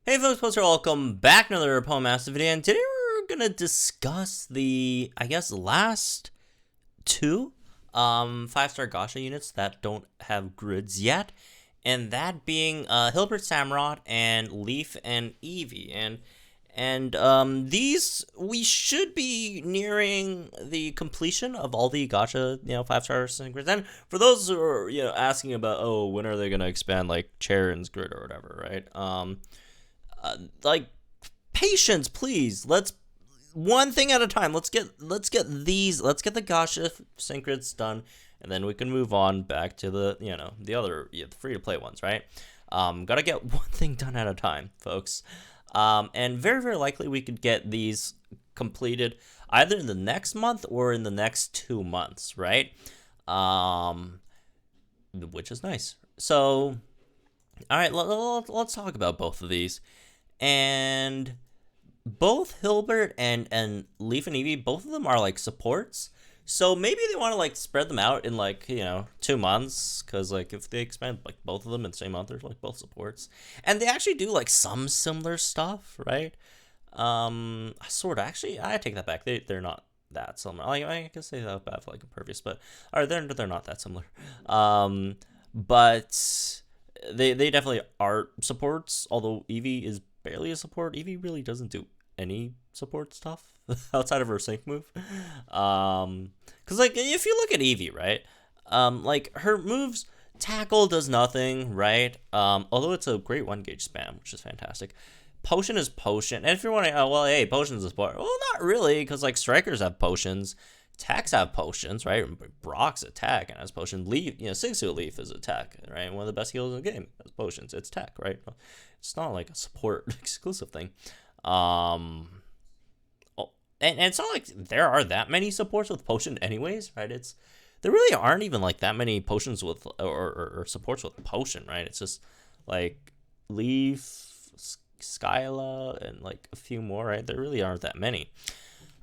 Hey folks, welcome back to another Poem Master video, and today we're gonna discuss the, last two, 5-star Gacha units that don't have grids yet, and that being, Hilbert Samurott and Leaf and Eevee, and these, we should be nearing the completion of all the Gacha, 5-star sync grids, and for those who are, asking about, oh, when are they gonna expand, like, Charon's grid or whatever, right, patience, please. Let's one thing at a time. Let's get the Gacha sync grids done, and then we can move on back to the the other the free to play ones, right? Gotta get one thing done at a time, folks. And very likely we could get these completed either in the next month or in the next 2 months, right? Which is nice. So, all right, let's talk about both of these. And both Hilbert and Leaf and Eevee, both of them are like supports. So maybe they want to like spread them out in like 2 months, because like if they expand like both of them in the same month, they're like both supports, and they actually do like some similar stuff, right? Sort of. Actually, I take that back. They're not that similar. I guess they have bad for like Impervious, but they're not that similar. But they definitely are supports. Although Eevee is barely a support. Eevee really doesn't do any support stuff outside of her sync move. Because like if you look at Eevee, right, like her moves, tackle does nothing, right? Although it's a great 1-gauge spam, which is fantastic. Potion is potion, and if you're wondering, oh well, hey, potion's a support. Well, not really, because like strikers have potions, attacks have potions, right? Brock's attack and has potion. Leaf, Six-Suit Leaf is attack, right? One of the best healers in the game has potions. It's tech, right? It's not like a support exclusive thing. And it's not like there are that many supports with potion anyways, right? There really aren't even like that many potions with or supports with potion, right? It's just like Leaf, Skyla, and like a few more, right? There really aren't that many.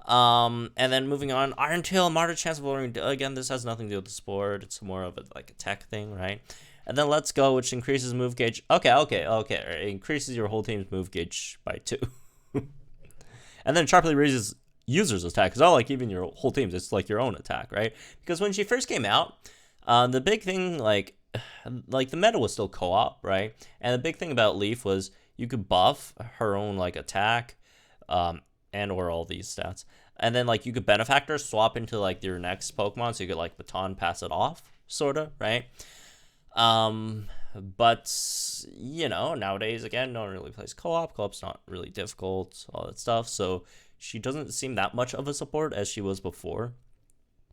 And then moving on, Iron Tail, moderate chance of lowering. Again, this has nothing to do with the sport. It's more of a tech thing, right? And then Let's Go, which increases move gauge. Okay. It increases your whole team's move gauge by 2. And then sharply raises users' attack. It's not like even your whole team's. It's like your own attack, right? Because when she first came out, the big thing, like the meta was still co-op, right? And the big thing about Leaf was you could buff her own like attack, and or all these stats, and then like you could benefactor swap into like your next Pokemon, so you could like baton pass it off, sorta, right? But nowadays, again, no one really plays co-op. Co-op's not really difficult, all that stuff, so she doesn't seem that much of a support as she was before,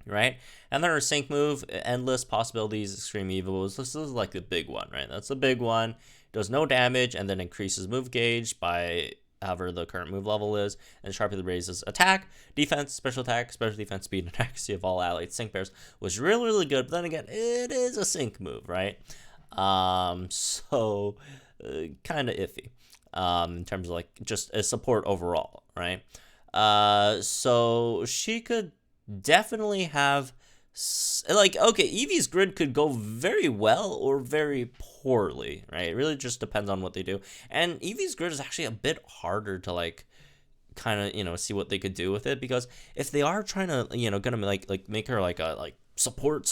right? And then her sync move, endless possibilities, extreme evils. This is like the big one, right? That's the big one. Does no damage and then increases move gauge by however the current move level is, and sharply raises attack, defense, special attack, special defense, speed, and accuracy of all allied sync pairs, was really good. But then again, it is a sync move, right? So kind of iffy in terms of like just a support overall, right? So she could definitely have like, okay, Eevee's grid could go very well or very poorly, right? It really just depends on what they do. And Eevee's grid is actually a bit harder to like kind of see what they could do with it, because if they are trying to gonna like make her like a like support,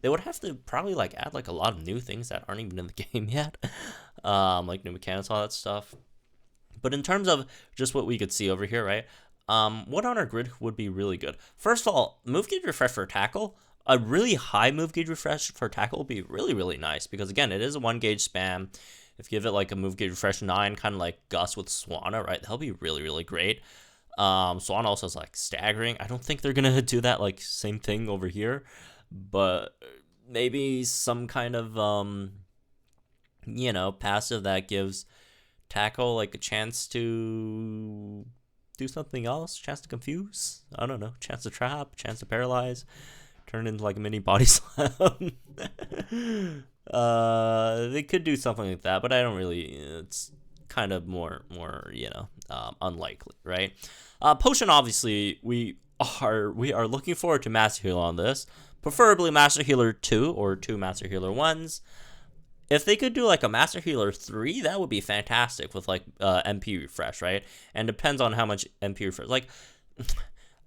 they would have to probably like add like a lot of new things that aren't even in the game yet, like new mechanics, all that stuff. But in terms of just what we could see over here, right? What on our grid would be really good? First of all, move gauge refresh for tackle. A really high move gauge refresh for tackle would be really nice, because again, it is a 1-gauge spam. If you give it like a move gauge refresh 9, kind of like Gus with Swanna, right? That'll be really great. Swanna also is like staggering. I don't think they're gonna do that like same thing over here, but maybe some kind of passive that gives tackle like a chance to do something else, chance to confuse, I don't know, chance to trap, chance to paralyze, turn into like a mini body slam. They could do something like that, but I don't really, it's kind of more unlikely, right? Potion, obviously, we are looking forward to Master Healer on this, preferably Master Healer 2 or 2 Master Healer 1s. if they could do like a Master Healer 3, that would be fantastic with like MP refresh, right? And depends on how much MP refresh. Like,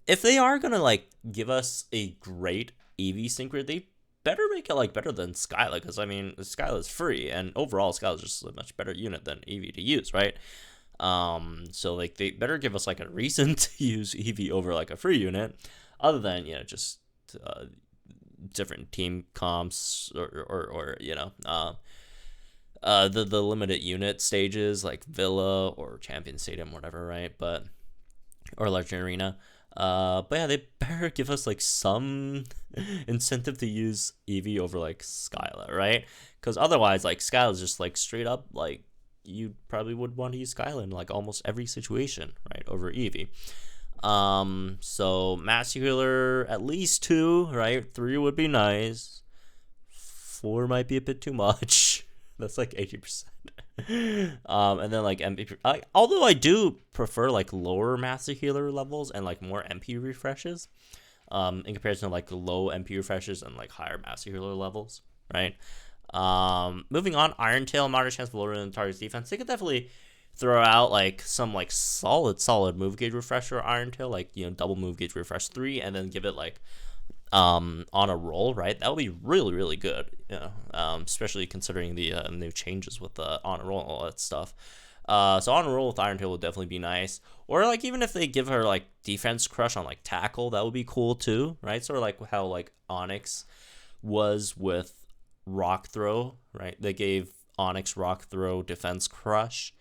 if they are gonna like give us a great EV sync, they better make it like better than Skyla, because I mean Skyla is free, and overall Skyla is just a much better unit than EV to use, right? So like they better give us like a reason to use EV over like a free unit, other than just different team comps or the limited unit stages like Villa or Champion Stadium, whatever, right? But or Legend Arena. But yeah, they better give us like some incentive to use EV over like Skyla, right? Because otherwise, like Skyla is just like straight up like you probably would want to use Skyla in like almost every situation, right? Over EV. So Master Healer at least 2, right? 3 would be nice. 4 might be a bit too much. That's like 80%. And then like MP, although I do prefer like lower Master Healer levels and like more MP refreshes, in comparison to like low MP refreshes and like higher Master Healer levels, right? Moving on, Iron Tail, moderate chance of lowering the target's defense. They could definitely throw out like some like solid move gauge refresher Iron Tail, like double move gauge refresh 3, and then give it like on a roll, right? That would be really good, especially considering the new changes with the on a roll and all that stuff. So on a roll with Iron Tail would definitely be nice, or like even if they give her like defense crush on like tackle, that would be cool too, right? Sort of like how like Onyx was with Rock Throw, right? They gave Onyx Rock Throw defense crush,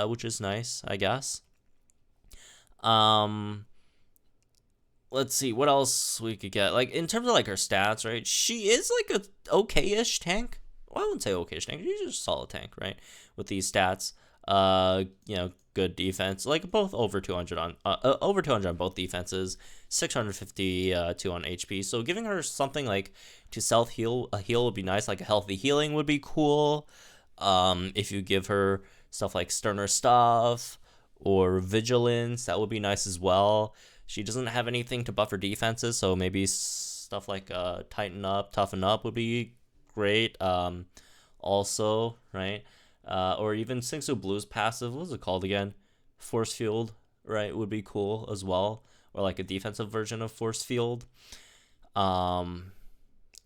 which is nice, I guess. Let's see what else we could get. Like in terms of like her stats, right? She is like a okay-ish tank. Well, I wouldn't say okay-ish tank. She's just a solid tank, right? With these stats, good defense, like both over 200 on over 200 on both defenses, 652 on HP. So giving her something like to self heal, a heal would be nice. Like a healthy healing would be cool. If you give her stuff like Sterner Stuff or Vigilance, that would be nice as well. She doesn't have anything to buff her defenses, so maybe stuff like Tighten Up, Toughen Up would be great. Also, right? Or even Singsu Blue's passive, what was it called again? Force Field, right? Would be cool as well. Or like a defensive version of Force Field. I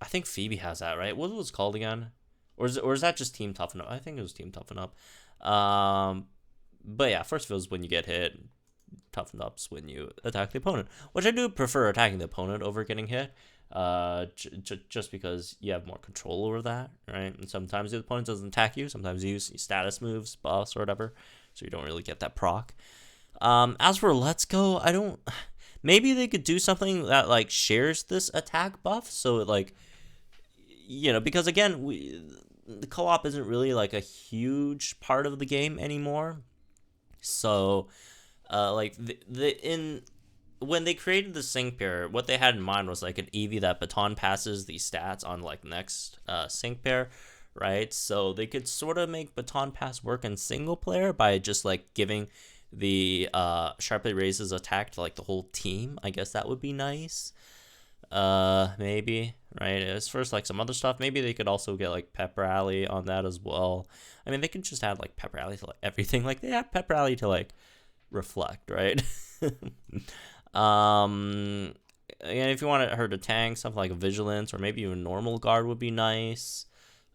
think Phoebe has that, right? What was it called again? Or is that just Team Toughen Up? I think it was Team Toughen Up. But yeah, Force Field is when you get hit. Toughen Up's when you attack the opponent, which I do prefer attacking the opponent over getting hit, just because you have more control over that, right? And sometimes the opponent doesn't attack you, sometimes you use status moves, buffs, or whatever, so you don't really get that proc. As for Let's Go, maybe they could do something that like shares this attack buff, so it like, because again, the co-op isn't really like a huge part of the game anymore, so like when they created the sync pair, what they had in mind was like an Eevee that baton passes the stats on like next sync pair, right? So they could sort of make baton pass work in single player by just like giving the sharply raises attack to like the whole team. I guess that would be nice. Maybe, right? As first like some other stuff, maybe they could also get like Pep Rally on that as well. I mean, they could just add like Pep Rally to like everything. Like they have Pep Rally to like Reflect, right? And if you wanted her to tank something like a Vigilance or maybe even normal guard would be nice.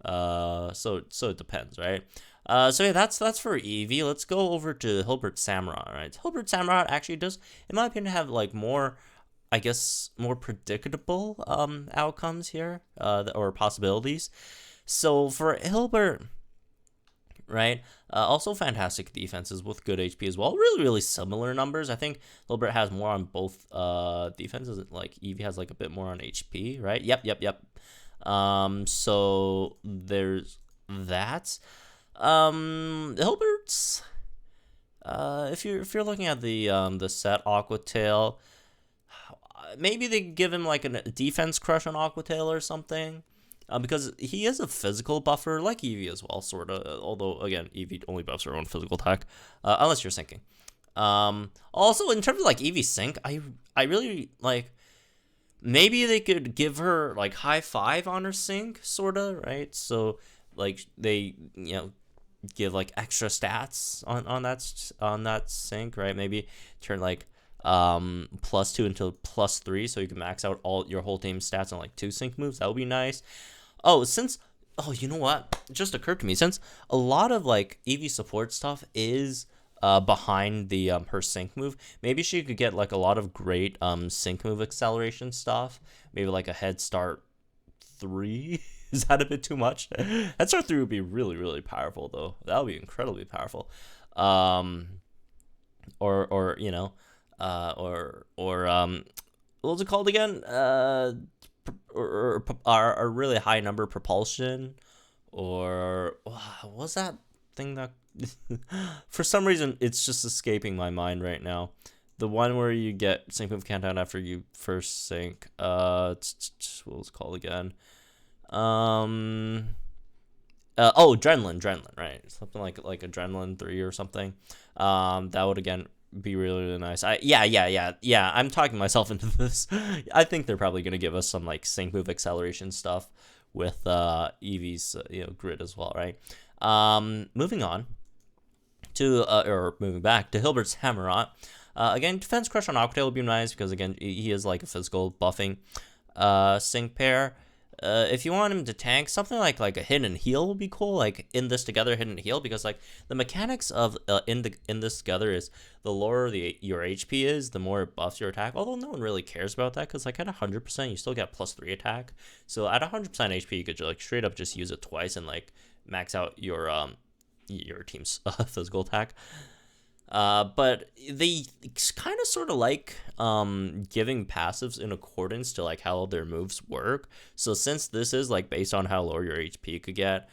So it depends, right? So yeah, that's for Eevee. Let's go over to Hilbert Samurott, right? Hilbert Samurott actually does, in my opinion, have like more, I guess, more predictable outcomes here, or possibilities. So for Hilbert, right? Also fantastic defenses with good HP as well. Really similar numbers. I think Hilbert has more on both defenses. Like Eevee has like a bit more on HP, right? Yep. So there's that. Hilbert's if you're looking at the set Aqua Tail, maybe they give him like a defense crush on Aqua Tail or something. Because he is a physical buffer, like Eevee as well, sort of. Although, again, Eevee only buffs her own physical attack, unless you're syncing. Also, in terms of, like, Eevee sync, I really, like, maybe they could give her, like, high 5 on her sync, sort of, right? So, like they give like extra stats on that sync, right? Maybe turn like +2 into +3, so you can max out all your whole team's stats on like 2 sync moves. That would be nice. You know what? It just occurred to me, since a lot of like Eevee support stuff is behind the her sync move, maybe she could get like a lot of great sync move acceleration stuff. Maybe like a head start 3. Is that a bit too much? Head start 3 would be really, really powerful though. That would be incredibly powerful. Or you know, what's it called again? Or really high number propulsion, or what was that thing that for some reason it's just escaping my mind right now. The one where you get sync move countdown after you first sync. What was it called again? Adrenaline, right? Something like Adrenaline 3 or something. That would again be really, really nice. Yeah. I'm talking myself into this. I think they're probably gonna give us some like sync move acceleration stuff with Eevee's grid as well, right? Moving on to moving back to Hilbert's Hammerot. Again, defense crush on Aquatail would be nice because again he is like a physical buffing sync pair. If you want him to tank, something like a hidden heal would be cool, like in this together hidden heal, because like the mechanics of in this together is the lower your HP is, the more it buffs your attack. Although no one really cares about that, because like at 100% you still get +3 attack. So at 100% HP you could like straight up just use it twice and like max out your team's physical attack. But they kind of sort of like giving passives in accordance to like how their moves work. So since this is like based on how low your HP could get,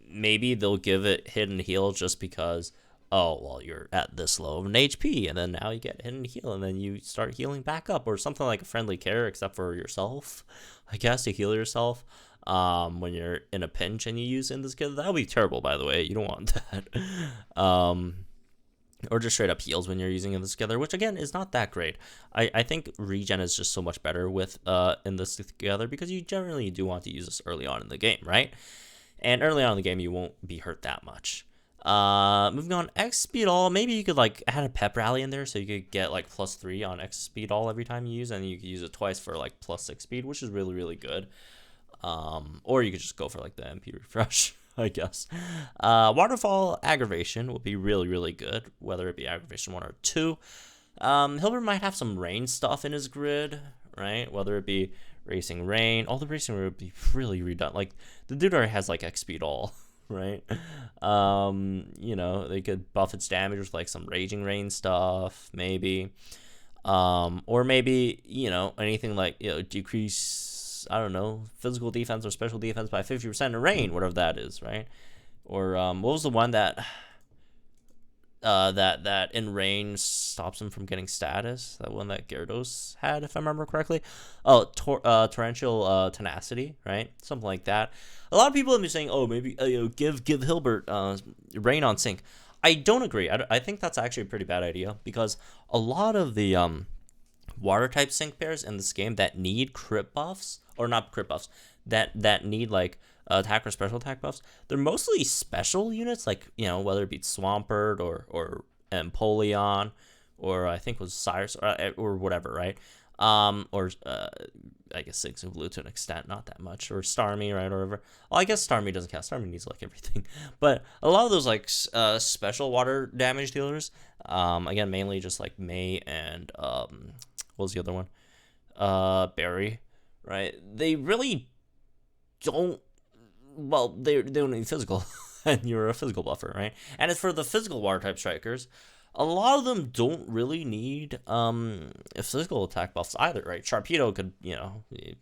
maybe they'll give it hidden heal just because, oh well, you're at this low of an HP, and then now you get hidden heal, and then you start healing back up, or something like a friendly care, except for yourself, I guess, to heal yourself. When you're in a pinch and you use in this kid, that would be terrible, by the way. You don't want that. Or just straight up heals when you're using this together, which again is not that great. I think regen is just so much better with in this together, because you generally do want to use this early on in the game, right? And early on in the game you won't be hurt that much. Moving on, X speed all. Maybe you could like add a pep rally in there, so you could get like +3 on X speed all every time you use, and you could use it twice for like +6 speed, which is really, really good. Or you could just go for like the MP refresh, I guess. Waterfall aggravation will be really, really good, whether it be aggravation 1 or 2. Hilbert might have some rain stuff in his grid, right? Whether it be racing rain. All the racing rain would be really redundant. Like the dude already has like X speed all, right? They could buff its damage with like some raging rain stuff, maybe. Or maybe, anything like, decrease, I don't know, physical defense or special defense by 50% in rain, whatever that is, right? Or what was the one that in rain stops him from getting status? That one that Gyarados had, if I remember correctly. Oh, torrential tenacity, right? Something like that. A lot of people have been saying, oh, maybe give Hilbert rain on sync. I don't agree. I think that's actually a pretty bad idea, because a lot of the water type sync pairs in this game that need crit buffs, or not crit buffs, that need like attack or special attack buffs, they're mostly special units, like whether it be Swampert or Empoleon, or I think it was Cyrus, or whatever, right? I guess Six and Blue to an extent, not that much, or Starmie, right, or whatever. Well, I guess Starmie doesn't count. Starmie needs like everything, but a lot of those like special water damage dealers, again mainly just like May and what was the other one? Barry, right? They really don't. Well, they don't need physical, and you're a physical buffer, right? And as for the physical water type strikers, a lot of them don't really need physical attack buffs either, right? Sharpedo could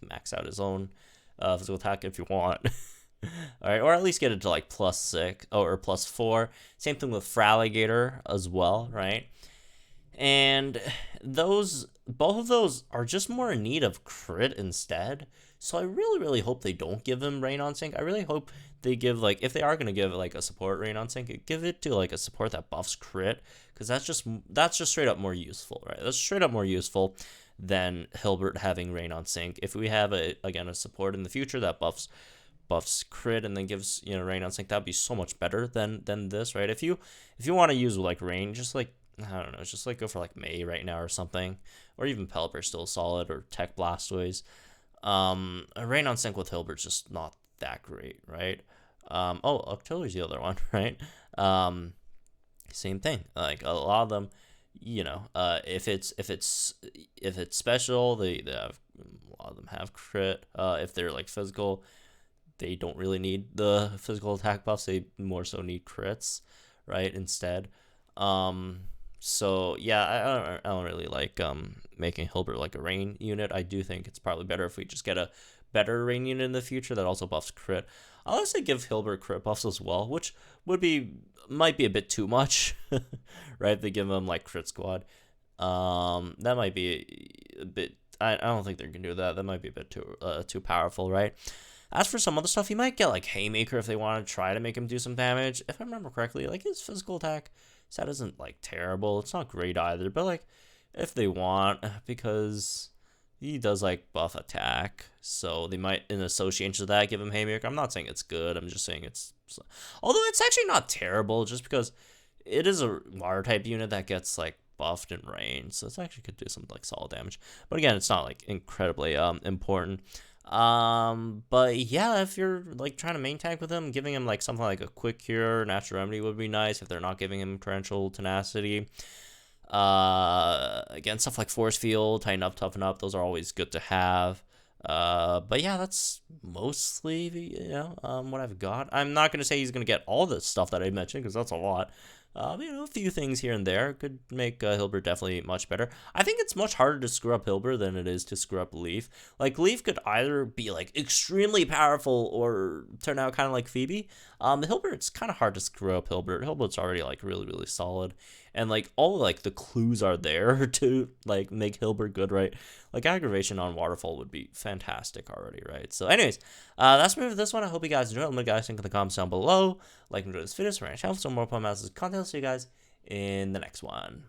max out his own physical attack if you want. All right, or at least get it to like +6 or +4. Same thing with Fraligator as well, right? And both of those are just more in need of crit instead. So I really, really hope they don't give him rain on sync. I really hope they give, like, if they are going to give like a support rain on sync, give it to like a support that buffs crit, because that's just straight up more useful, right? That's straight up more useful than Hilbert having rain on sync. If we have a support in the future that buffs buffs crit and then gives, you know, rain on sync. That'd be so much better than this, right? If you want to use like rain, just like, I don't know, just like go for like May right now or something, or even Pelipper still solid, or Tech Blastoise. Rain on sync with Hilbert's just not that great, right? Oh, Octillery's the other one, right? Same thing. Like a lot of them, you know, if it's special, they have, a lot of them have crit. If they're like physical, they don't really need the physical attack buffs. They more so need crits, right? Instead. So yeah, I don't really like making Hilbert like a rain unit. I do think it's probably better if we just get a better rain unit in the future that also buffs crit. I'll also give Hilbert crit buffs as well, which might be a bit too much, right? If they give him like crit squad, that might be a bit. I don't think they're gonna do that. That might be a bit too powerful, right? As for some other stuff, you might get like Haymaker if they want to try to make him do some damage. If I remember correctly, like his physical attack stat isn't like terrible. It's not great either, but like if they want, because he does like buff attack, so they might, in association to that, give him Haymaker. I'm not saying it's good. I'm just saying it's, although it's actually not terrible, just because it is a water type unit that gets like buffed in rain, so it's actually could do some like solid damage. But again, it's not like incredibly important. But yeah, if you're like trying to main tag with him, giving him like something like a quick cure, natural remedy would be nice if they're not giving him torrential tenacity. Again, stuff like force field, tighten up, toughen up, those are always good to have. But yeah, that's mostly, you know, what I've got. I'm not going to say he's going to get all the stuff that I mentioned, because that's a lot. You know, a few things here and there could make Hilbert definitely much better. I think it's much harder to screw up Hilbert than it is to screw up Leaf. Like, Leaf could either be, like, extremely powerful or turn out kind of like Phoebe. Hilbert's kind of hard to screw up Hilbert. Hilbert's already, like, really, really solid. And, like, all, like, the clues are there to, like, make Hilbert good, right? Like, aggravation on Waterfall would be fantastic already, right? So, anyways, that's me for this one. I hope you guys enjoyed. Let me guys think in the comments down below. Like and enjoy this video. Subscribe to my channel for some more Pokemon Masters content. I'll see you guys in the next one.